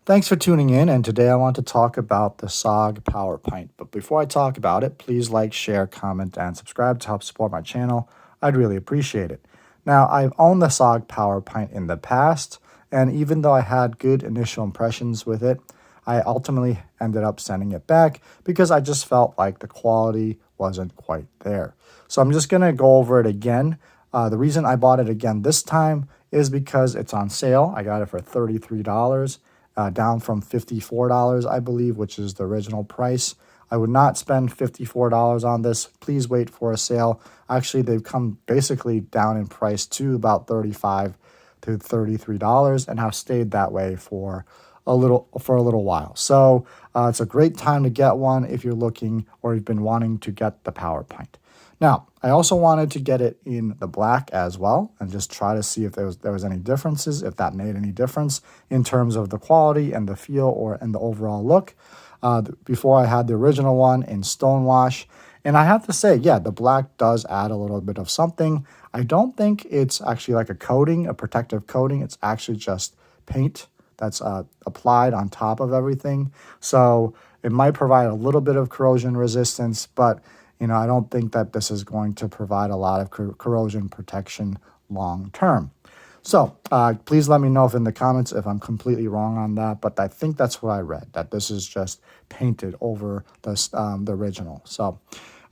Thanks for tuning in, and today I want to talk about the SOG PowerPint. But before I talk about it, please like, share, comment, and subscribe to help support my channel. I'd really appreciate it. Now, I've owned the SOG PowerPint in the past, and even though I had good initial impressions with it, I ultimately ended up sending it back because I just felt like the quality wasn't quite there. So I'm just going to go over it again. The reason I bought it again this time is because it's on sale. I got it for $33. Down from $54, I believe, which is the original price. I would not spend $54 on this. Please wait for a sale. Actually, they've come basically down in price to about $35 to $33 and have stayed that way for a little while. So it's a great time to get one if you're looking or you've been wanting to get the PowerPint. Now, I also wanted to get it in the black as well and just try to see if there was any differences, if that made any difference in terms of the quality and the feel and the overall look. Before I had the original one in Stonewash. And I have to say, yeah, the black does add a little bit of something. I don't think it's actually like a coating, a protective coating. It's actually just paint that's applied on top of everything. So it might provide a little bit of corrosion resistance, but I don't think that this is going to provide a lot of corrosion protection long term. So please let me know in the comments if I'm completely wrong on that, but I think that's what I read, that this is just painted over the original. So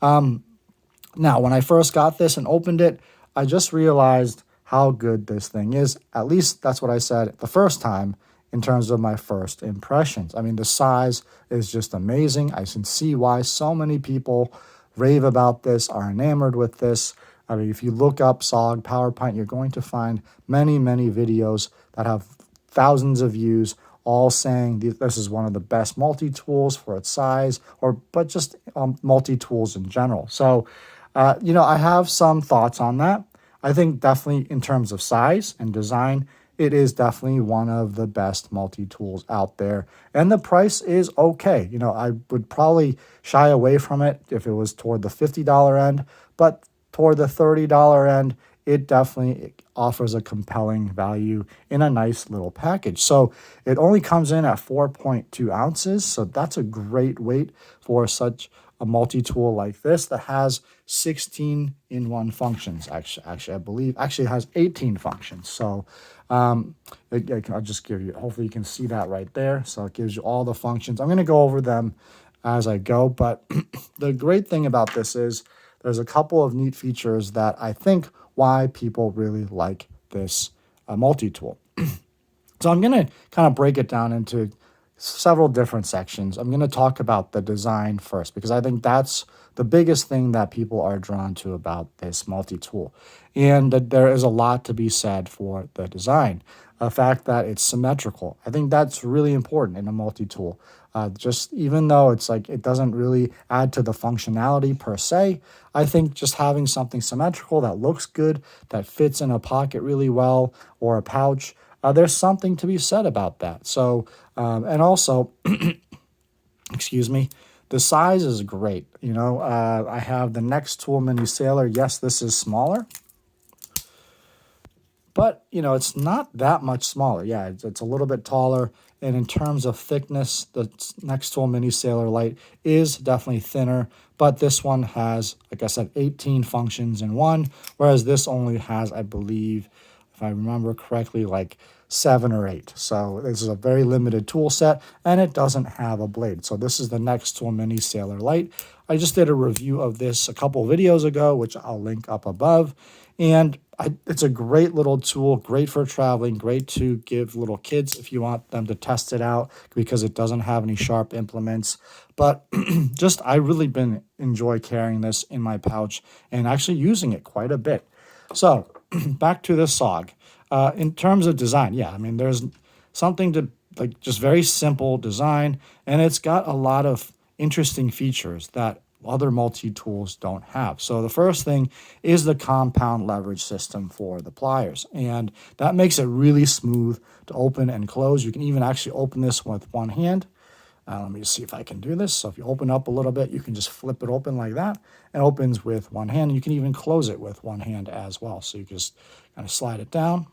now, when I first got this and opened it, I just realized how good this thing is. At least that's what I said the first time in terms of my first impressions. I mean, the size is just amazing. I can see why so many people rave about this, are enamored with this. I mean, if you look up SOG PowerPint, you're going to find many, many videos that have thousands of views, all saying this is one of the best multi-tools for its size, but just multi-tools in general. So, I have some thoughts on that. I think definitely in terms of size and design, it is definitely one of the best multi-tools out there. And the price is okay. I would probably shy away from it if it was toward the $50 end, but toward the $30 end, it definitely offers a compelling value in a nice little package. So it only comes in at 4.2 ounces. So that's a great weight for such a multi-tool like this that has 16 in-one functions. Actually, I believe actually has 18 functions. So I'll just give you, hopefully you can see that right there. So it gives you all the functions. I'm going to go over them as I go, but the great thing about this is there's a couple of neat features that I think why people really like this multi-tool. So I'm going to kind of break it down into several different sections. I'm going to talk about the design first because I think that's the biggest thing that people are drawn to about this multi-tool. And that there is a lot to be said for the design. The fact that it's symmetrical. I think that's really important in a multi-tool. Just even though it's like it doesn't really add to the functionality per se, I think just having something symmetrical that looks good, that fits in a pocket really well or a pouch, there's something to be said about that. So, and also, excuse me, the size is great. I have the Next Tool Mini Sailor. Yes, this is smaller, but, it's not that much smaller. Yeah, it's a little bit taller. And in terms of thickness, the Next Tool Mini Sailor Light is definitely thinner. But this one has, like I said, 18 functions in one, whereas this only has, I believe, if I remember correctly, like 7 or 8. So this is a very limited tool set, and it doesn't have a blade. So this is the Next Tool Mini Sailor Light. I just did a review of this a couple videos ago, which I'll link up above. And it's a great little tool, great for traveling, great to give little kids if you want them to test it out because it doesn't have any sharp implements. But I really enjoy carrying this in my pouch and actually using it quite a bit. So back to the SOG. In terms of design, yeah, I mean, there's something to like just very simple design, and it's got a lot of interesting features that other multi-tools don't have. So the first thing is the compound leverage system for the pliers, and that makes it really smooth to open and close. You can even actually open this with one hand. Let me just see if I can do this. So if you open up a little bit, you can just flip it open like that. It opens with one hand. You can even close it with one hand as well. So you just kind of slide it down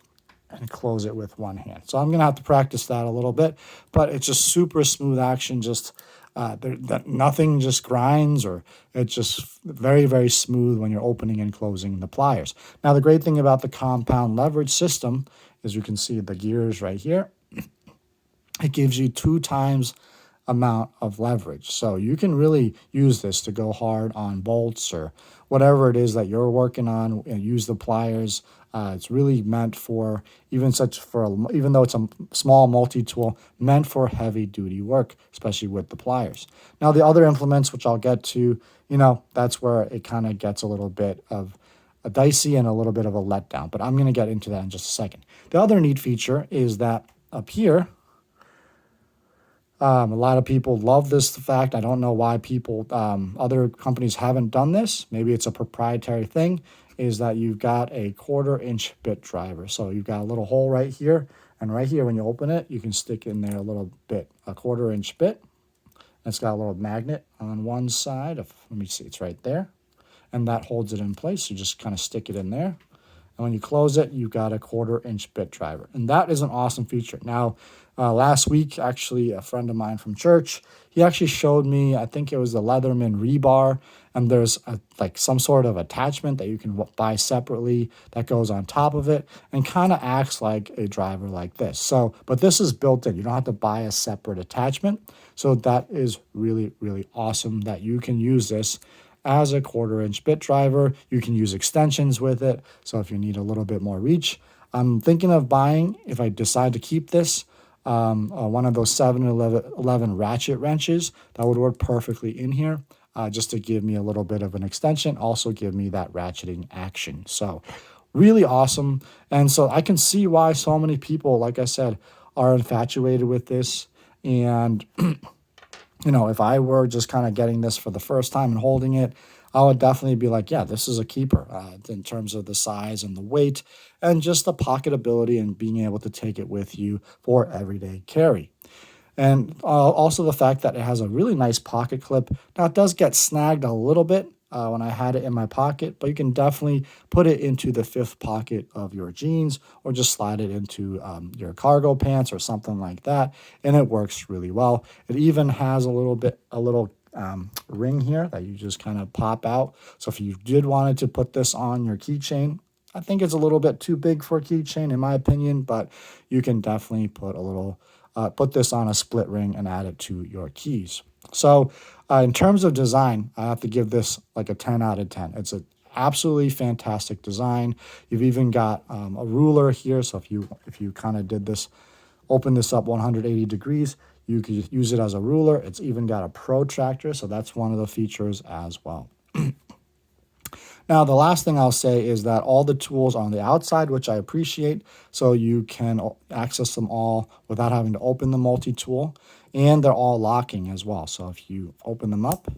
and close it with one hand. So I'm going to have to practice that a little bit, but it's just super smooth action. Just nothing just grinds, or it's just very, very smooth when you're opening and closing the pliers. Now, the great thing about the compound leverage system is you can see the gears right here. It gives you 2 times amount of leverage. So you can really use this to go hard on bolts or whatever it is that you're working on. Use the pliers. It's really meant for even though it's a small multi-tool, meant for heavy duty work, especially with the pliers. Now the other implements, which I'll get to, that's where it kind of gets a little bit of a dicey and a little bit of a letdown, but I'm going to get into that in just a second. The other neat feature is that up here, a lot of people love this fact. I don't know why other companies haven't done this.Maybe it's a proprietary thing, is that you've got a 1/4-inch bit driver. So you've got a little hole right here, and right here when you open it, you can stick in there a little bit, a 1/4-inch bit. It's got a little magnet on one side. Let me see, it's right there. And that holds it in place. You just kind of stick it in there. And when you close it, you've got a 1/4-inch bit driver. And that is an awesome feature. Now, last week, actually, a friend of mine from church, he actually showed me, I think it was the Leatherman rebar, and there's some sort of attachment that you can buy separately that goes on top of it and kind of acts like a driver like this. So, but this is built in. You don't have to buy a separate attachment. So that is really, really awesome that you can use this as a 1/4-inch bit driver. You can use extensions with it. So if you need a little bit more reach, I'm thinking of buying, if I decide to keep this, one of those 7-Eleven ratchet wrenches that would work perfectly in here, just to give me a little bit of an extension, also give me that ratcheting action. So really awesome. And so I can see why so many people, like I said, are infatuated with this. And if I were just kind of getting this for the first time and holding it, I would definitely be like, yeah, this is a keeper in terms of the size and the weight and just the pocketability and being able to take it with you for everyday carry. And also the fact that it has a really nice pocket clip. Now, it does get snagged a little bit when I had it in my pocket, but you can definitely put it into the 5th pocket of your jeans or just slide it into your cargo pants or something like that, and it works really well. It even has a little ring here that you just kind of pop out. So if you did wanted to put this on your keychain, I think it's a little bit too big for a keychain in my opinion, but you can definitely put this on a split ring and add it to your keys. So in terms of design, I have to give this like a 10 out of 10. It's an absolutely fantastic design. You've even got a ruler here. So if you kind of did this, open this up 180 degrees, you could use it as a ruler. It's even got a protractor, so that's one of the features as well. Now, the last thing I'll say is that all the tools are on the outside, which I appreciate, so you can access them all without having to open the multi-tool, and they're all locking as well. So if you open them up,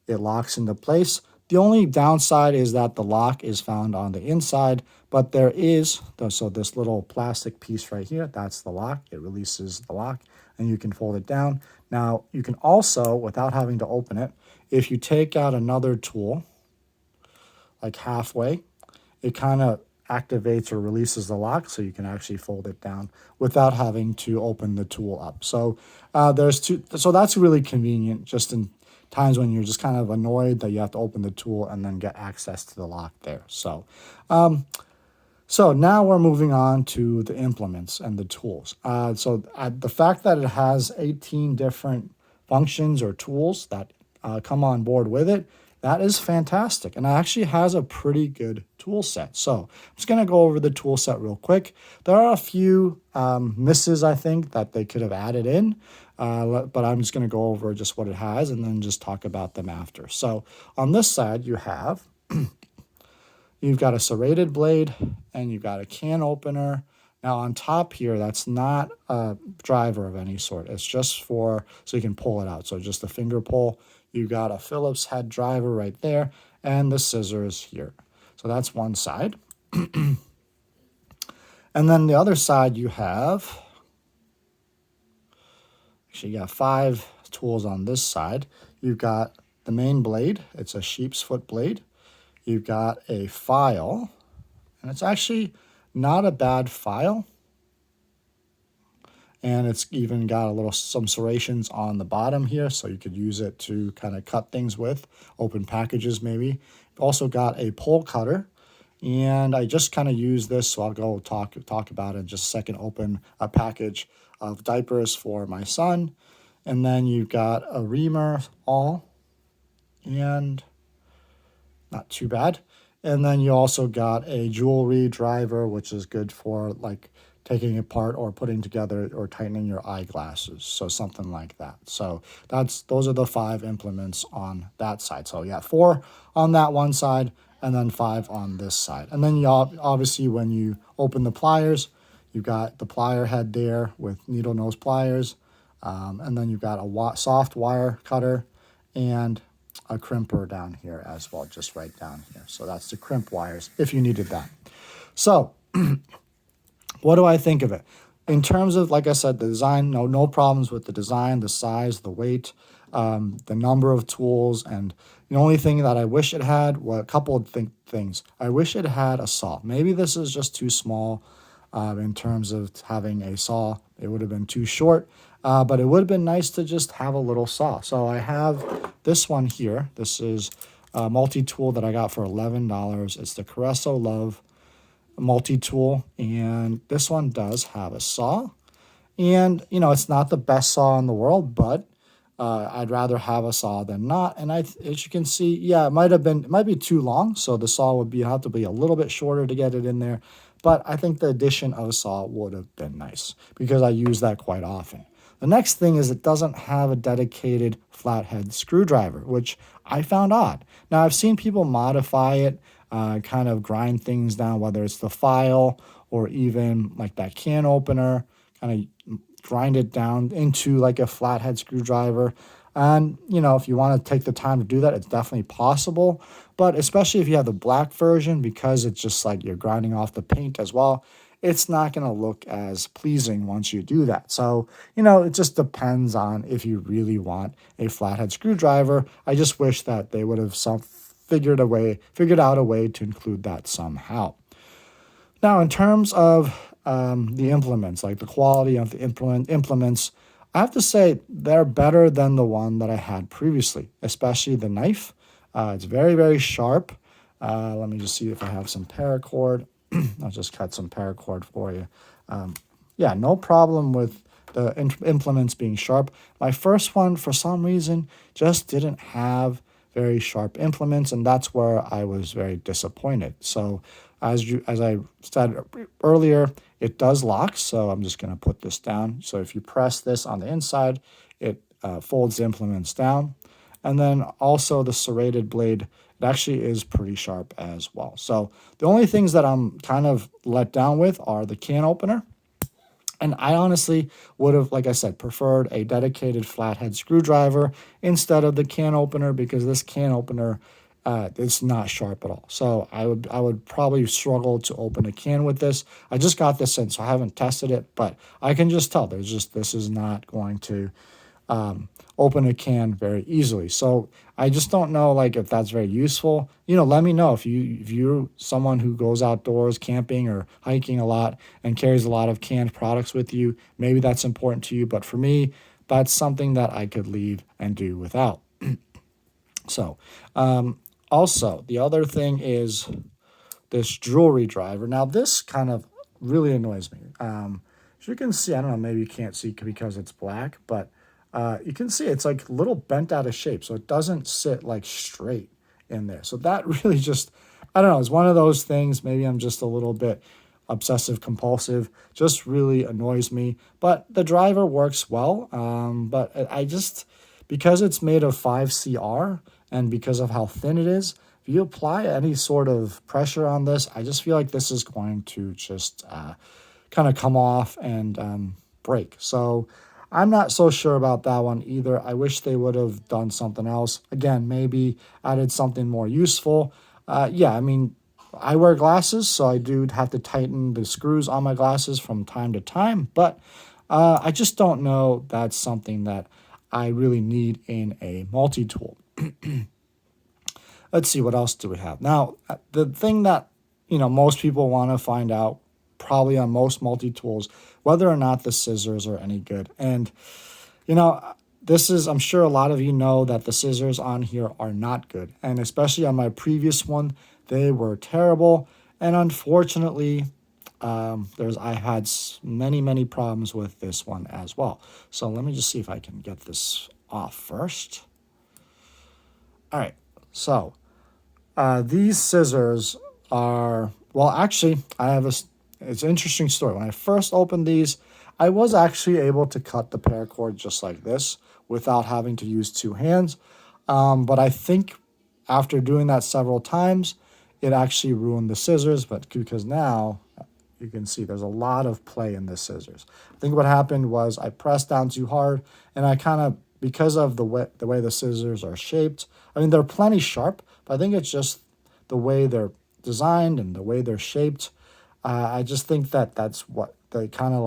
it locks into place. The only downside is that the lock is found on the inside, but there is, so this little plastic piece right here, that's the lock. It releases the lock, and you can fold it down. Now, you can also, without having to open it, if you take out another tool, like halfway, it kind of activates or releases the lock, so you can actually fold it down without having to open the tool up. So so that's really convenient, just in times when you're just kind of annoyed that you have to open the tool and then get access to the lock there. So now we're moving on to the implements and the tools. The fact that it has 18 different functions or tools that come on board with it, that is fantastic. And it actually has a pretty good tool set. So I'm just going to go over the tool set real quick. There are a few misses, I think, that they could have added in. But I'm just going to go over just what it has and then just talk about them after. So on this side, you've got a serrated blade and you've got a can opener. Now on top here, that's not a driver of any sort. It's just so you can pull it out. So just a finger pull. You've got a Phillips head driver right there and the scissors here. So that's one side. And then the other side you have, actually you got 5 tools on this side. You've got the main blade. It's a sheep's foot blade. You've got a file, and it's actually not a bad file. And it's even got some serrations on the bottom here, so you could use it to kind of cut things with, open packages maybe. Also got a pole cutter, and I just kind of use this, so I'll go talk about it in just a second. Open a package of diapers for my son, and then you've got a reamer all, and not too bad. And then you also got a jewelry driver, which is good for like taking apart or putting together or tightening your eyeglasses. So something like that. So those are the 5 implements on that side. So yeah, 4 on that one side and then 5 on this side. And then you obviously, when you open the pliers, you've got the plier head there with needle nose pliers. And then you've got a soft wire cutter and a crimper down here as well, just right down here. So that's the crimp wires if you needed that. So what do I think of it? In terms of, like I said, the design, no problems with the design, the size, the weight, the number of tools. And the only thing that I wish it had, well, a couple of things. I wish it had a saw. Maybe this is just too small in terms of having a saw. It would have been too short. But it would have been nice to just have a little saw. So I have this one here. This is a multi-tool that I got for $11. It's the Carresso Love multi-tool. And this one does have a saw. And, it's not the best saw in the world, but I'd rather have a saw than not. And as you can see, yeah, it might be too long. So the saw would have to be a little bit shorter to get it in there. But I think the addition of a saw would have been nice because I use that quite often. The next thing is it doesn't have a dedicated flathead screwdriver, which I found odd. Now, I've seen people modify it, kind of grind things down, whether it's the file or even like that can opener, kind of grind it down into like a flathead screwdriver. And, if you want to take the time to do that, it's definitely possible. But especially if you have the black version, because it's just like you're grinding off the paint as well, it's not going to look as pleasing once you do that. So, it just depends on if you really want a flathead screwdriver. I just wish that they would have figured out a way to include that somehow. Now, in terms of the implements, like the quality of the implements, I have to say they're better than the one that I had previously, especially the knife. It's very, very sharp. Let me just see if I have some paracord. I'll just cut some paracord for you. Yeah, no problem with the implements being sharp. My first one, for some reason, just didn't have very sharp implements, and that's where I was very disappointed. So as I said earlier, it does lock, so I'm just going to put this down. So if you press this on the inside, it folds the implements down. And then also the serrated blade, it actually is pretty sharp as well. So the only things that I'm kind of let down with are the can opener. And I honestly would have, like I said, preferred a dedicated flathead screwdriver instead of the can opener, because this can opener is not sharp at all. So I would probably struggle to open a can with this. I just got this in, so I haven't tested it, but I can just tell this is not going to open a can very easily. So I just don't know, like, if that's very useful. Let me know if you're someone who goes outdoors camping or hiking a lot and carries a lot of canned products with you. Maybe that's important to you, but for me, that's something that I could leave and do without. So also, the other thing is this jewelry driver. Now, this kind of really annoys me. As you can see, I don't know, maybe you can't see because it's black, but you can see it's like a little bent out of shape, so it doesn't sit like straight in there. So that really just, I don't know, it's one of those things. Maybe I'm just a little bit obsessive compulsive, just really annoys me. But the driver works well, but I just, because it's made of 5CR and because of how thin it is, if you apply any sort of pressure on this, I just feel like this is going to just kind of come off and break. So I'm not so sure about that one either. I wish they would have done something else. Again, maybe added something more useful. Yeah, I mean, I wear glasses, so I do have to tighten the screws on my glasses from time to time. But I just don't know that's something that I really need in a multi-tool. Let's see, what else do we have? Now, the thing that, most people want to find out probably on most multi-tools, whether or not the scissors are any good. And, you know, I'm sure a lot of you know that the scissors on here are not good. And especially on my previous one, they were terrible. And unfortunately, I had many problems with this one as well. So let me just see if I can get this off first. All right, so these scissors are, well, actually, it's an interesting story. When I first opened these, I was actually able to cut the paracord just like this without having to use two hands. But I think after doing that several times, it actually ruined the scissors, but because now you can see there's a lot of play in the scissors. I think what happened was I pressed down too hard, and I kind of, because of the way the scissors are shaped, I mean, they're plenty sharp, but I think it's just the way they're designed and the way they're shaped. I just think that's what they kind of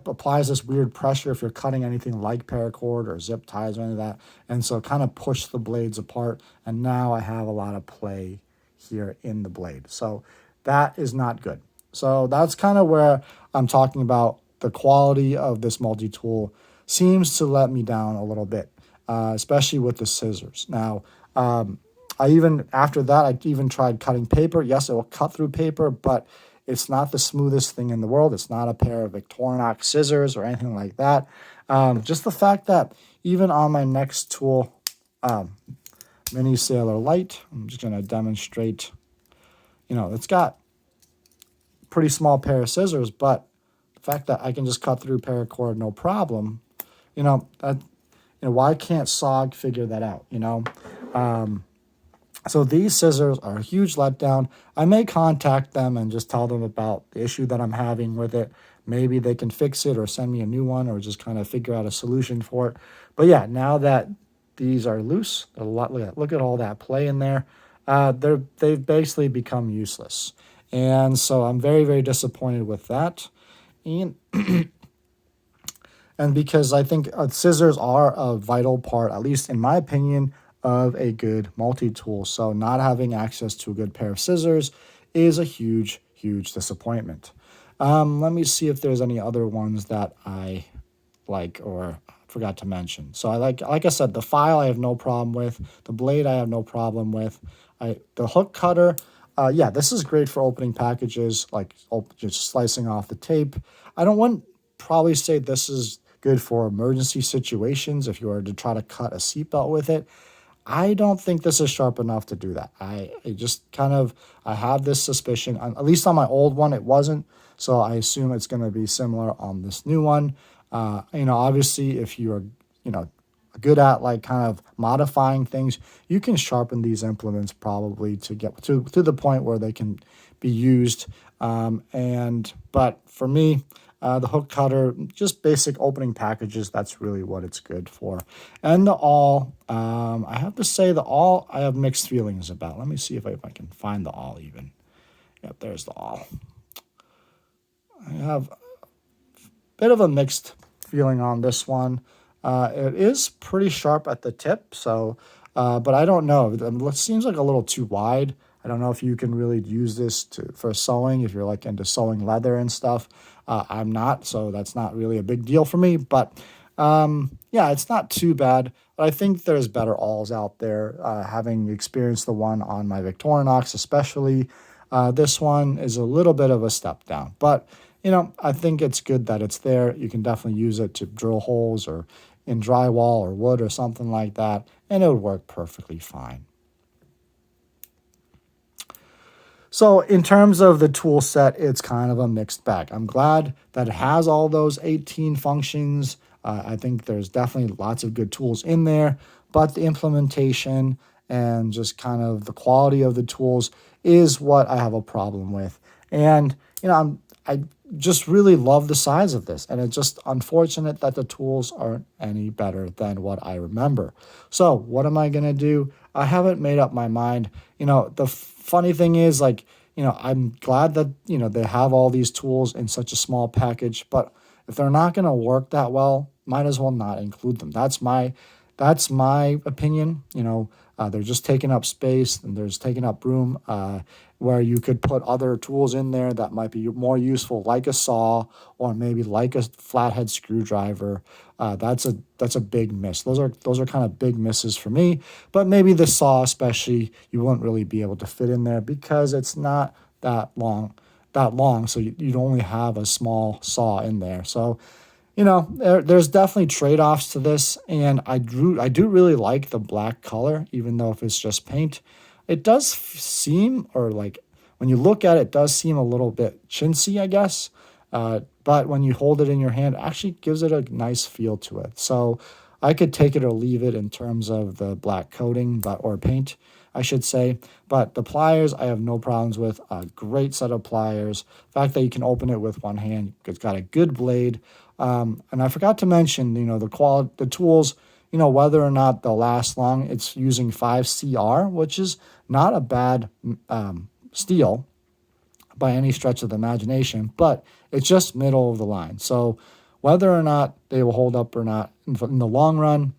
applies this weird pressure if you're cutting anything like paracord or zip ties or any of that. And so kind of push the blades apart. And now I have a lot of play here in the blade. So that is not good. So that's kind of where I'm talking about the quality of this multi-tool seems to let me down a little bit, especially with the scissors. Now, after that, I even tried cutting paper. Yes, it will cut through paper, but it's not the smoothest thing in the world. It's not a pair of Victorinox scissors or anything like that. Just the fact that even on my next tool, Mini Sailor Light, I'm just going to demonstrate, it's got a pretty small pair of scissors, but the fact that I can just cut through paracord no problem, why can't SOG figure that out, So these scissors are a huge letdown. I may contact them and just tell them about the issue that I'm having with it. Maybe they can fix it or send me a new one or just kind of figure out a solution for it. But yeah, now that these are loose, look at all that play in there. They've basically become useless. And so I'm very disappointed with that. And and because I think scissors are a vital part, at least in my opinion, of a good multi-tool. So not having access to a good pair of scissors is a huge disappointment. Let me see if there's any other ones that I like or forgot to mention. So like I said, the file I have no problem with. The blade I have no problem with. The hook cutter, yeah, this is great for opening packages, like just slicing off the tape. I don't probably say this is good for emergency situations if you were to try to cut a seatbelt with it. I don't think this is sharp enough to do that. I have this suspicion, at least on my old one, it wasn't. So I assume it's going to be similar on this new one. Obviously, if you're, good at like kind of modifying things, you can sharpen these implements probably to get to the point where they can be used. But for me, the hook cutter, just basic opening packages, that's really what it's good for. And the awl, I have to say the awl I have mixed feelings about. Let me see if I can find the awl even. Yep, there's the awl. I have a bit of a mixed feeling on this one. It is pretty sharp at the tip, so, but I don't know. It seems like a little too wide. I don't know if you can really use this for sewing, if you're like into sewing leather and stuff. I'm not, so that's not really a big deal for me. But yeah, it's not too bad. But I think there's better awls out there. Having experienced the one on my Victorinox especially, this one is a little bit of a step down. But, I think it's good that it's there. You can definitely use it to drill holes or in drywall or wood or something like that, and it would work perfectly fine. So in terms of the tool set, it's kind of a mixed bag. I'm glad that it has all those 18 functions. I think there's definitely lots of good tools in there, but the implementation and just kind of the quality of the tools is what I have a problem with. And, I just really love the size of this, and it's just unfortunate that the tools aren't any better than what I remember. So what am I going to do? I haven't made up my mind. The funny thing is, I'm glad that, they have all these tools in such a small package, but if they're not going to work that well, might as well not include them. That's that's my opinion. They're just taking up space and there's taking up room, where you could put other tools in there that might be more useful, like a saw or maybe like a flathead screwdriver. That's a big miss. Those are kind of big misses for me. But maybe the saw, especially, you wouldn't really be able to fit in there because it's not that long. So you'd only have a small saw in there. So there's definitely trade-offs to this, and I do really like the black color, even though if it's just paint. It does seem, or like when you look at it, it does seem a little bit chintzy, I guess. But when you hold it in your hand, it actually gives it a nice feel to it. So I could take it or leave it in terms of the black coating, or paint, I should say. But the pliers, I have no problems with. A great set of pliers. The fact that you can open it with one hand, it's got a good blade. And I forgot to mention, the tools, whether or not they'll last long. It's using 5CR, which is not a bad steel by any stretch of the imagination, but it's just middle of the line. So whether or not they will hold up or not in the long run,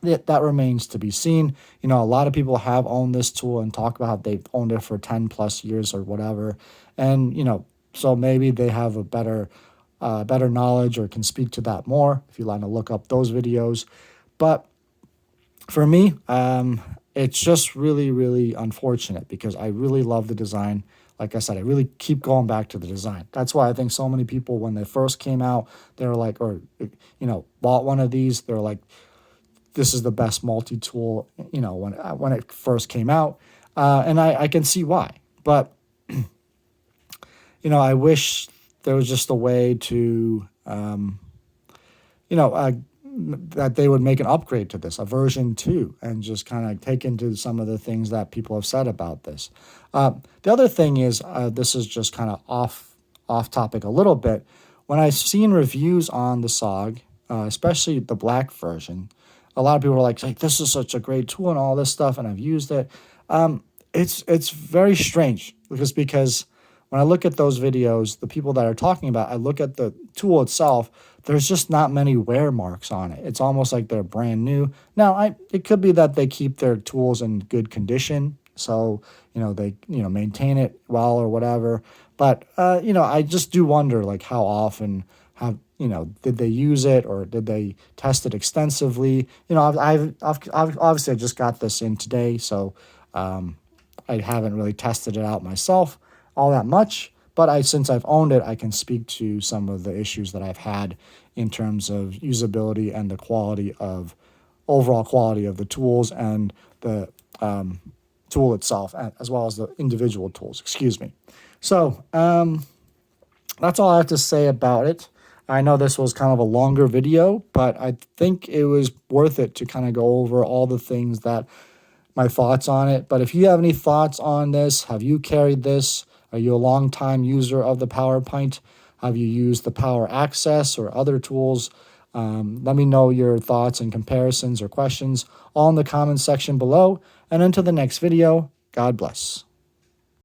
that remains to be seen. A lot of people have owned this tool and talk about how they've owned it for 10 plus years or whatever. And, so maybe they have a better knowledge or can speak to that more if you want to look up those videos. But for me, it's just really, really unfortunate because I really love the design. Like I said, I really keep going back to the design. That's why I think so many people, when they first came out, they were like, or, bought one of these, they're like, this is the best multi-tool, when it first came out. And I can see why. But, I wish there was just a way to, that they would make an upgrade to this, a version 2, and just kind of take into some of the things that people have said about this. The other thing is, this is just kind of off topic a little bit. When I've seen reviews on the SOG, especially the black version, a lot of people are like, this is such a great tool and all this stuff, and I've used it. It's very strange because when I look at those videos, the people that are talking about, I look at the tool itself, there's just not many wear marks on it. It's almost like they're brand new. Now, it could be that they keep their tools in good condition, so, they, maintain it well or whatever. But, I just do wonder, like, how often did they use it or did they test it extensively? I've obviously I just got this in today, so I haven't really tested it out myself all that much. But since I've owned it, I can speak to some of the issues that I've had in terms of usability and the overall quality of the tools and the tool itself, as well as the individual tools. Excuse me. So that's all I have to say about it. I know this was kind of a longer video, but I think it was worth it to kind of go over all the things that my thoughts on it. But if you have any thoughts on this, have you carried this? Are you a long-time user of the PowerPint? Have you used the Power Access or other tools? Let me know your thoughts and comparisons or questions all in the comments section below. And until the next video, God bless.